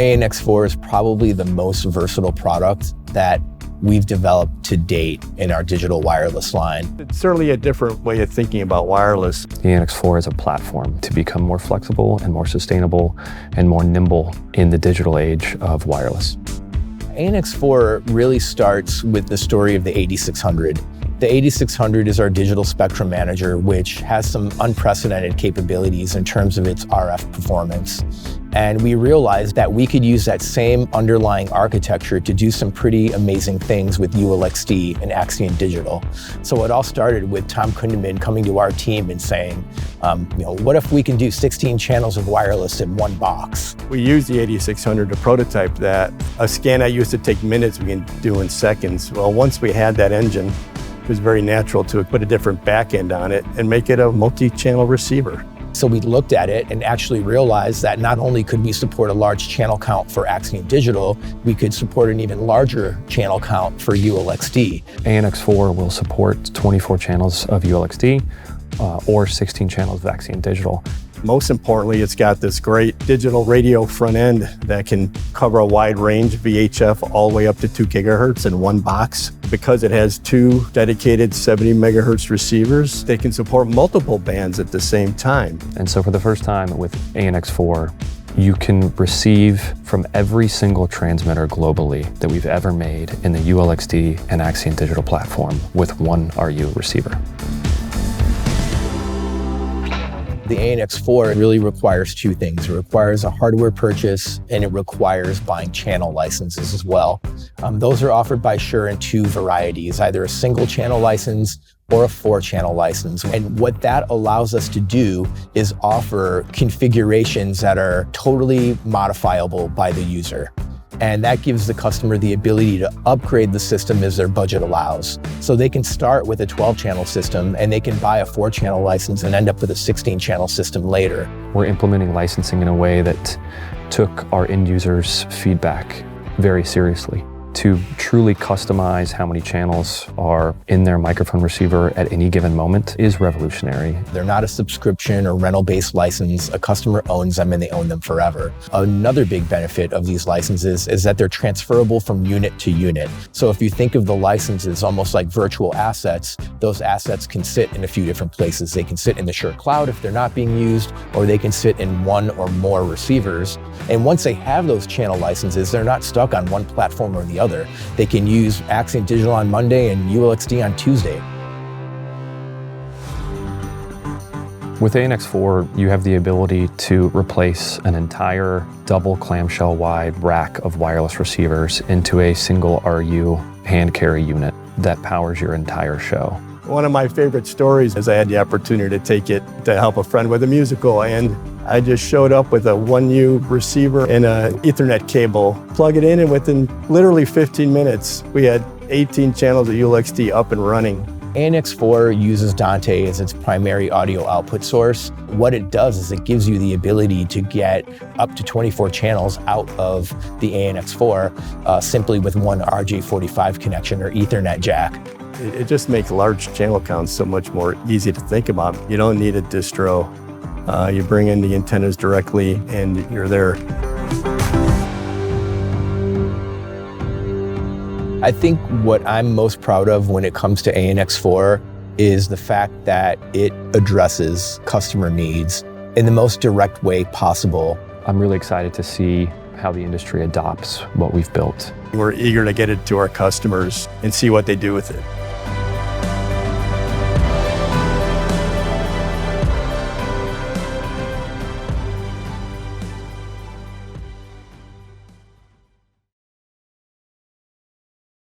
ANX4 is probably the most versatile product that we've developed to date in our digital wireless line. It's certainly a different way of thinking about wireless. The ANX4 is a platform to become more flexible and more sustainable and more nimble in the digital age of wireless. ANX4 really starts with the story of the 8600. The 8600 is our digital spectrum manager, which has some unprecedented capabilities in terms of its RF performance. And we realized that we could use that same underlying architecture to do some pretty amazing things with ULX-D and Axient Digital. So it all started with Tom Kundeman coming to our team and saying, what if we can do 16 channels of wireless in one box? We used the 8600 to prototype that. A scan that used to take minutes, we can do in seconds. Well, once we had that engine, it was very natural to put a different back end on it and make it a multi-channel receiver. So we looked at it and actually realized that not only could we support a large channel count for Axient Digital, we could support an even larger channel count for ULX-D. ANX4 will support 24 channels of ULX-D or 16 channels of Axient Digital. Most importantly, it's got this great digital radio front end that can cover a wide range, VHF all the way up to 2 gigahertz in one box. Because it has 2 dedicated 70 megahertz receivers, they can support multiple bands at the same time. And so for the first time with ANX4, you can receive from every single transmitter globally that we've ever made in the ULX-D and Axient Digital platform with one RU receiver. The ANX4 really requires 2 things. It requires a hardware purchase and it requires buying channel licenses as well. Those are offered by Shure in 2 varieties, either a single channel license or a 4-channel license. And what that allows us to do is offer configurations that are totally modifiable by the user. And that gives the customer the ability to upgrade the system as their budget allows. So they can start with a 12-channel system and they can buy a 4-channel license and end up with a 16-channel system later. We're implementing licensing in a way that took our end users' feedback very seriously. To truly customize how many channels are in their microphone receiver at any given moment is revolutionary. They're not a subscription or rental-based license. A customer owns them and they own them forever. Another big benefit of these licenses is that they're transferable from unit to unit. So if you think of the licenses almost like virtual assets, those assets can sit in a few different places. They can sit in the Shure cloud if they're not being used, or they can sit in one or more receivers. And once they have those channel licenses, they're not stuck on one platform or the other. They can use Axient Digital on Monday and ULX-D on Tuesday. With ANX4, you have the ability to replace an entire double clamshell wide rack of wireless receivers into a single RU hand carry unit that powers your entire show. One of my favorite stories is I had the opportunity to take it to help a friend with a musical, and I just showed up with a 1U receiver and an Ethernet cable, plug it in, and within literally 15 minutes, we had 18 channels of ULX-D up and running. ANX4 uses Dante as its primary audio output source. What it does is it gives you the ability to get up to 24 channels out of the ANX4 simply with one RJ45 connection or Ethernet jack. It just makes large channel counts so much more easy to think about. You don't need a distro. You bring in the antennas directly and you're there. I think what I'm most proud of when it comes to ANX4 is the fact that it addresses customer needs in the most direct way possible. I'm really excited to see how the industry adopts what we've built. We're eager to get it to our customers and see what they do with it.